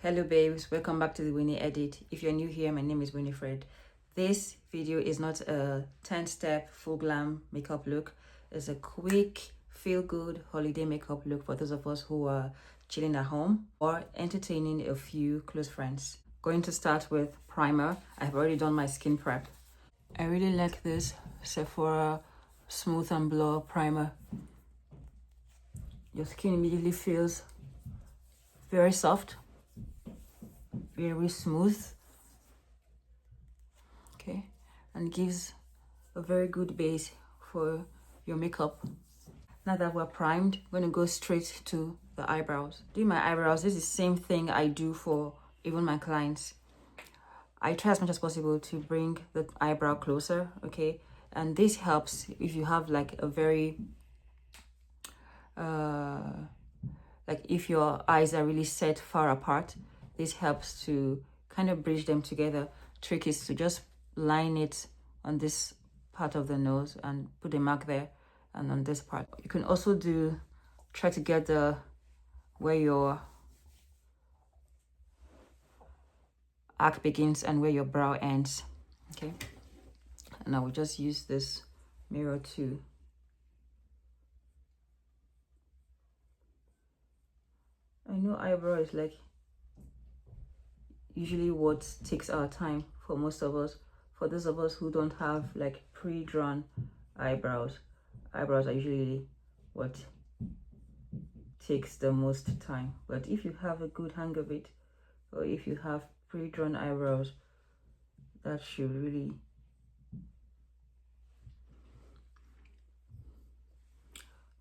Hello babes, welcome back to the Winnie edit. If you're new here, my name is Winifred. This video is not a 10-step full glam makeup look. It's a quick feel good holiday makeup look for those of us who are chilling at home or entertaining a few close friends. Going to start with primer. I've already done my skin prep. I really like this Sephora Smooth and Blur primer. Your skin immediately feels very soft, very smooth, okay, and gives a very good base for your makeup. Now that we're primed, I'm going to go straight to the eyebrows. Doing my eyebrows, this is the same thing I do for even my clients. I try as much as possible to bring the eyebrow closer, okay, and this helps if you have like a very like if your eyes are really set far apart. This helps to kind of bridge them together. Trick is to just line it on this part of the nose and put a mark there, and on this part. You can also try to get where your arc begins and where your brow ends, okay. And I will just use this mirror to I know eyebrow is like usually what takes our time for most of us. For those of us who don't have like pre-drawn eyebrows are usually what takes the most time. But if you have a good hang of it, or if you have pre-drawn eyebrows, that should really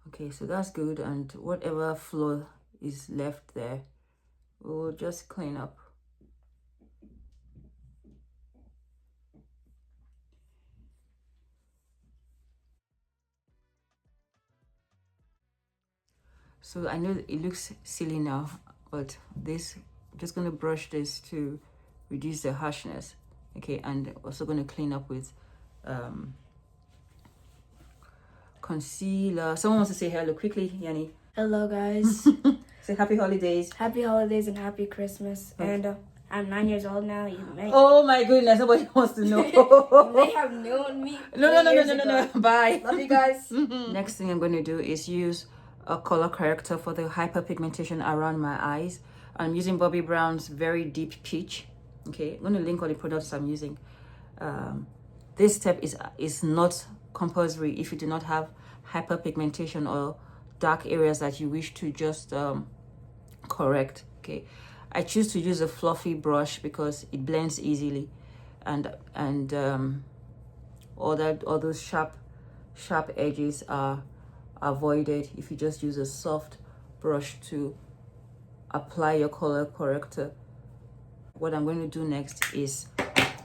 okay. So that's good, and whatever flaw is left there, we'll just clean up. So I know it looks silly now, but this, I'm just going to brush this to reduce the harshness, okay, and also going to clean up with concealer. Someone wants to say hello quickly, Yanni. Hello guys. Say happy holidays. Happy holidays and happy Christmas. Okay. And I'm 9 years old now. You may. Oh my goodness, somebody wants to know. You may have known me. No. Bye. Love you guys. Next thing I'm going to do is use a color corrector for the hyperpigmentation around my eyes. I'm using Bobbi Brown's Very Deep Peach. Okay, I'm going to link all the products I'm using. This step is not compulsory if you do not have hyperpigmentation or dark areas that you wish to just correct. Okay, I choose to use a fluffy brush because it blends easily, and all those sharp edges are avoided if you just use a soft brush to apply your color corrector. What I'm going to do next is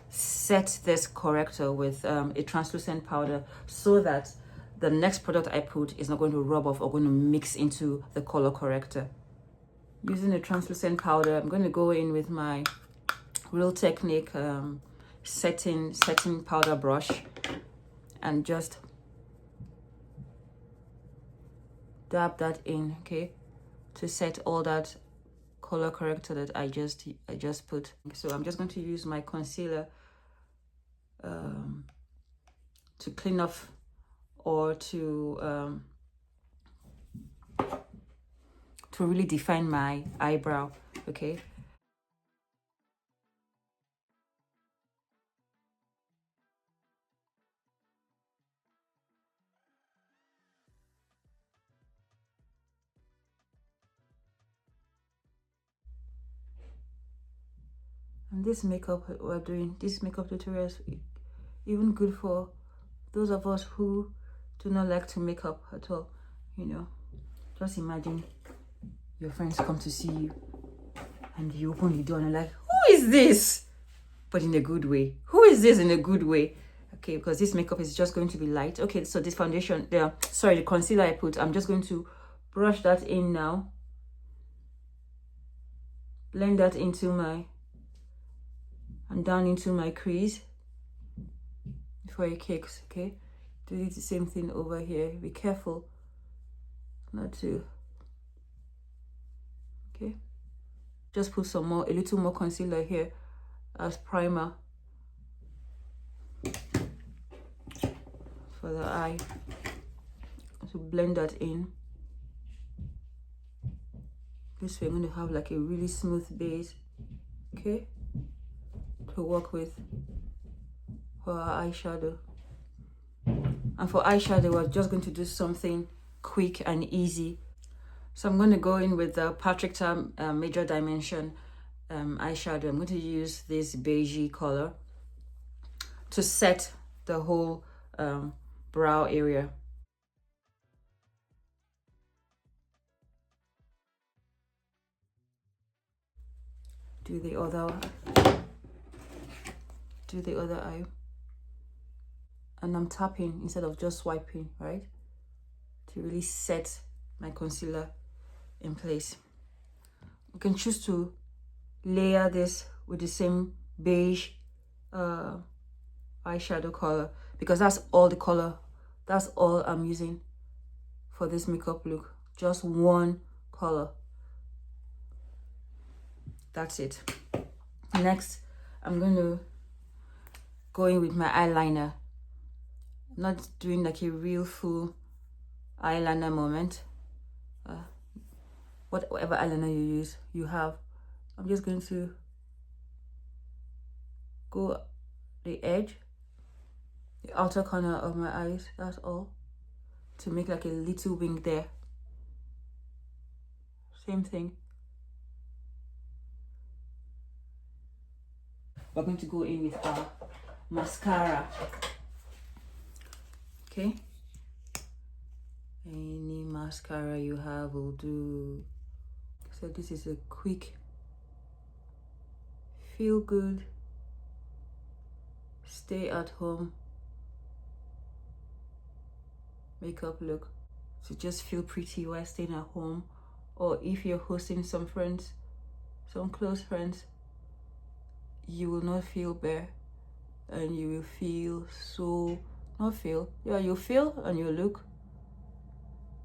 set this corrector with a translucent powder so that the next product I put is not going to rub off or going to mix into the color corrector. Using a translucent powder, I'm going to go in with my Real Technique setting powder brush and just dab that in, okay, to set all that color corrector that I just put. So I'm just going to use my concealer to clean off or to really define my eyebrow, okay. And this makeup we're doing, this makeup tutorials, even good for those of us who do not like to make up at all, you know. Just imagine your friends come to see you and you open the door and you're like, who is this? But in a good way. Who is this in a good way? Okay, because this makeup is just going to be light. Okay, so this foundation, the concealer I put, I'm just going to brush that in now. Blend that into and down into my crease before it cakes, okay? Do the same thing over here. Be careful not to, okay? Just put a little more concealer here as primer for the eye. So blend that in. This way I'm going to have like a really smooth base, okay, to work with for our eyeshadow. And for eyeshadow, we're just going to do something quick and easy. So I'm going to go in with the Patrick Ta Major Dimension eyeshadow. I'm going to use this beigey color to set the whole brow area. Do the other eye. And I'm tapping instead of just swiping, right? To really set my concealer in place. You can choose to layer this with the same beige eyeshadow color, because that's all the color, that's all I'm using for this makeup look. Just one color. That's it. Next, I'm going to go in with my eyeliner. I'm not doing like a real full eyeliner moment. Whatever eyeliner you have. I'm just going to go the edge, the outer corner of my eyes, that's all, to make like a little wing there. Same thing. We're going to go in with our mascara. Okay, any mascara you have will do. So this is a quick, feel good, stay at home makeup look to just feel pretty while staying at home, or if you're hosting some friends, some close friends, you will not feel bare and you will feel so, you'll feel and you'll look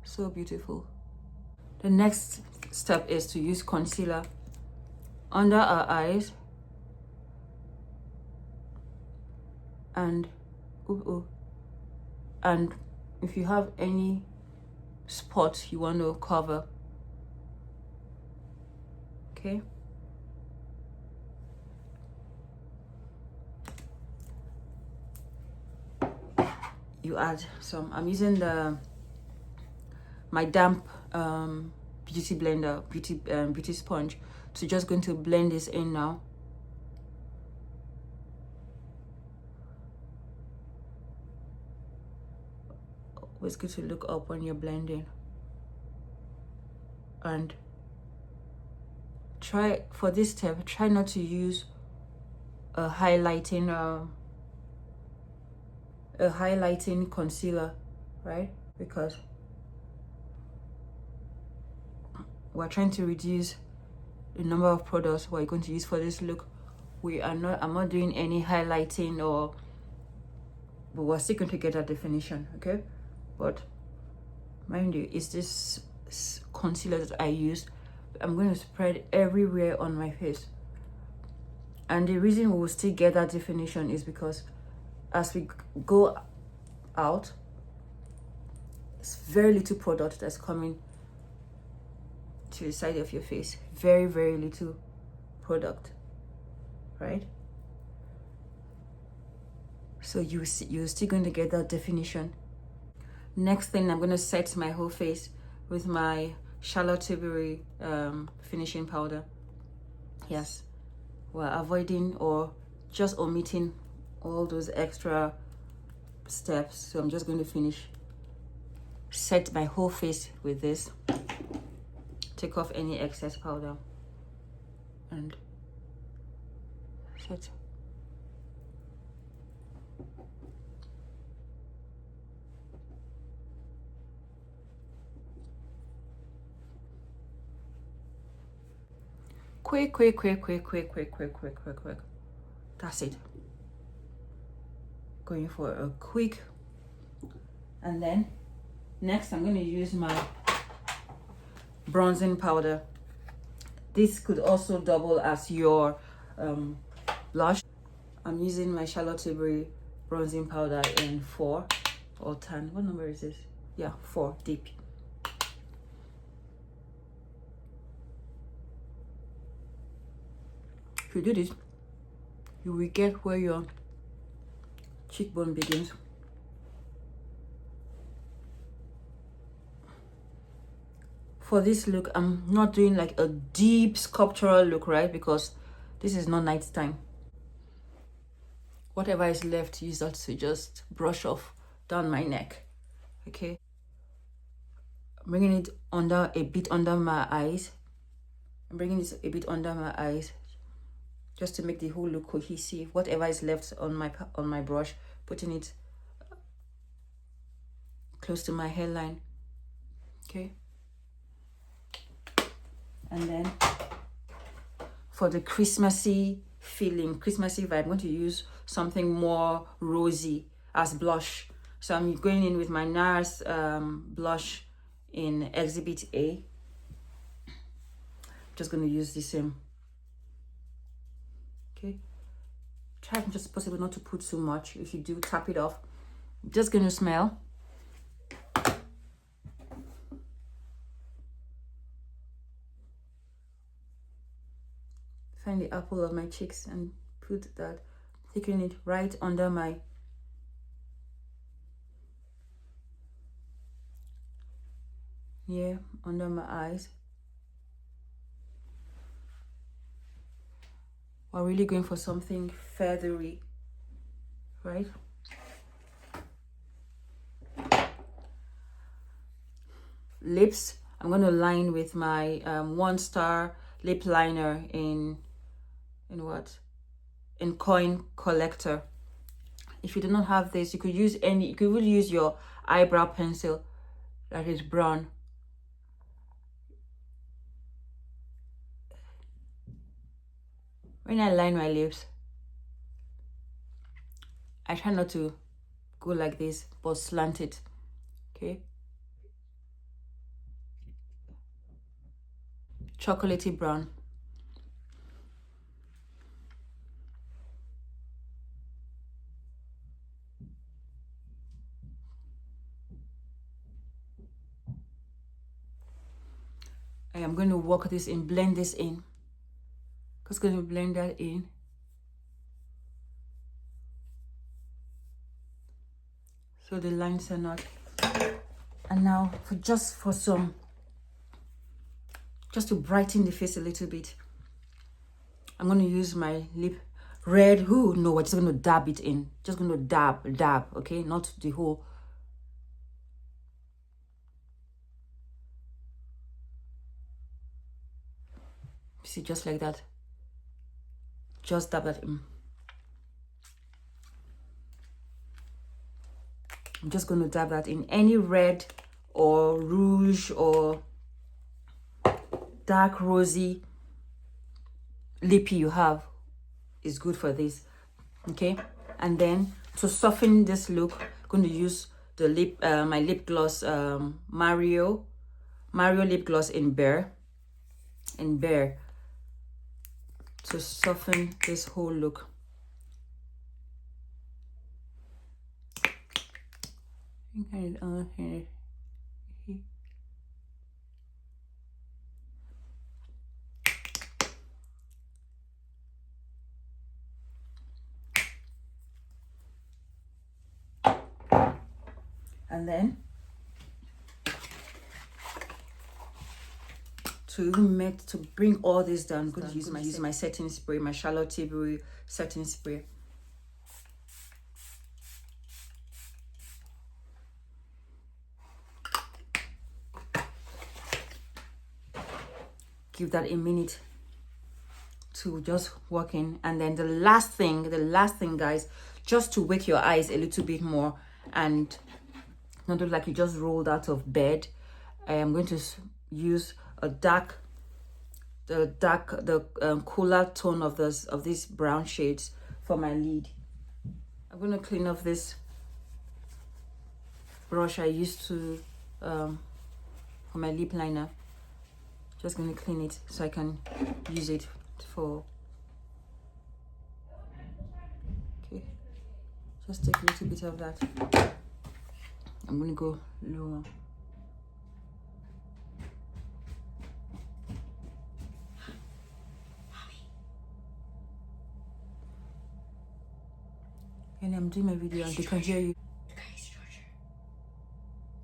so beautiful. The next step is to use concealer under our eyes and and if you have any spot you want to cover, okay, you add some. I'm using my damp beauty blender, beauty sponge, so just going to blend this in now. Always good to look up when you're blending, and try for this step, try not to use a highlighting concealer, right? Because we're trying to reduce the number of products we're going to use for this look. I'm not doing any highlighting, but we're still going to get that definition, okay? But mind you, it's this concealer that I use. I'm going to spread everywhere on my face, and the reason we will still get that definition is because as we go out, it's very little product that's coming to the side of your face. Very, very little product, right? So you're still going to get that definition. Next thing, I'm going to set my whole face with my Charlotte Tilbury finishing powder. Yes, we're avoiding or just omitting all those extra steps. So I'm just going to set my whole face with this. Take off any excess powder and set. Quick. That's it. Going for a quick. And then next I'm going to use my bronzing powder. This could also double as your blush. I'm using my Charlotte Tilbury bronzing powder in 4 or tan. What number is this? Yeah, 4 deep. If you do this, you will get where your cheekbone begins. For this look, I'm not doing like a deep sculptural look, right? Because this is not nighttime. Whatever is left, use that to just brush off down my neck. Okay, I'm bringing it under a bit under my eyes. I'm bringing this a bit under my eyes, just to make the whole look cohesive. Whatever is left on my brush, putting it close to my hairline. Okay, and then for the Christmassy feeling, Christmassy vibe, I'm going to use something more rosy as blush. So I'm going in with my NARS blush in Exhibit A. Just going to use the same. Okay, try as much as possible not to put too much. If you do, tap it off. I'm just going to smell. Find the apple of my cheeks and put that, taking it right under my under my eyes. We're really going for something feathery, right? Lips, I'm going to line with my 1-star lip liner in what? In Coin Collector. If you do not have this, you could use you could really use your eyebrow pencil that is brown. When I line my lips, I try not to go like this, but slant it. Okay, chocolatey brown. I am going to work this in, blend this in. Just going to blend that in. So the lines are not. And now just to brighten the face a little bit, I'm going to use my lip red. No, we're just going to dab it in. Just going to dab, okay? Not the whole. See, just like that. Just dab that in. I'm just going to dab that in. Any red or rouge or dark rosy lippy you have is good for this. Okay, and then to soften this look, I'm going to use the my lip gloss, Mario lip gloss in Bear, to soften this whole look. And then to bring all this down, I'm going to use my setting spray, my Charlotte Tilbury setting spray. Give that a minute to just work in, and then the last thing, guys, just to wake your eyes a little bit more and not look like you just rolled out of bed. I am going to use the cooler tone of these brown shades for my lid. I'm going to clean off this brush I used to for my lip liner. Just going to clean it so I can use it for... Okay, just take a little bit of that. I'm going to go lower. And I'm doing my video and they can hear you. Can I use your charger?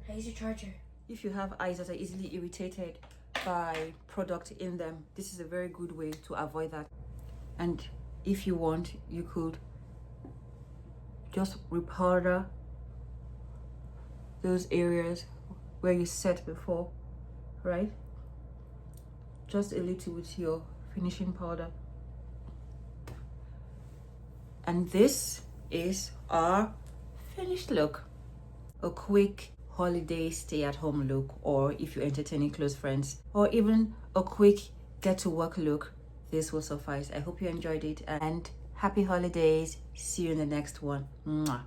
Can I use your charger? If you have eyes that are easily irritated by product in them, this is a very good way to avoid that. And if you want, you could just repowder those areas where you set before, right? Just a little with your finishing powder. And this is our finished look. A quick holiday stay-at-home look, or if you're entertaining close friends, or even a quick get-to-work look, this will suffice. I hope you enjoyed it, and happy holidays. See you in the next one. Mwah.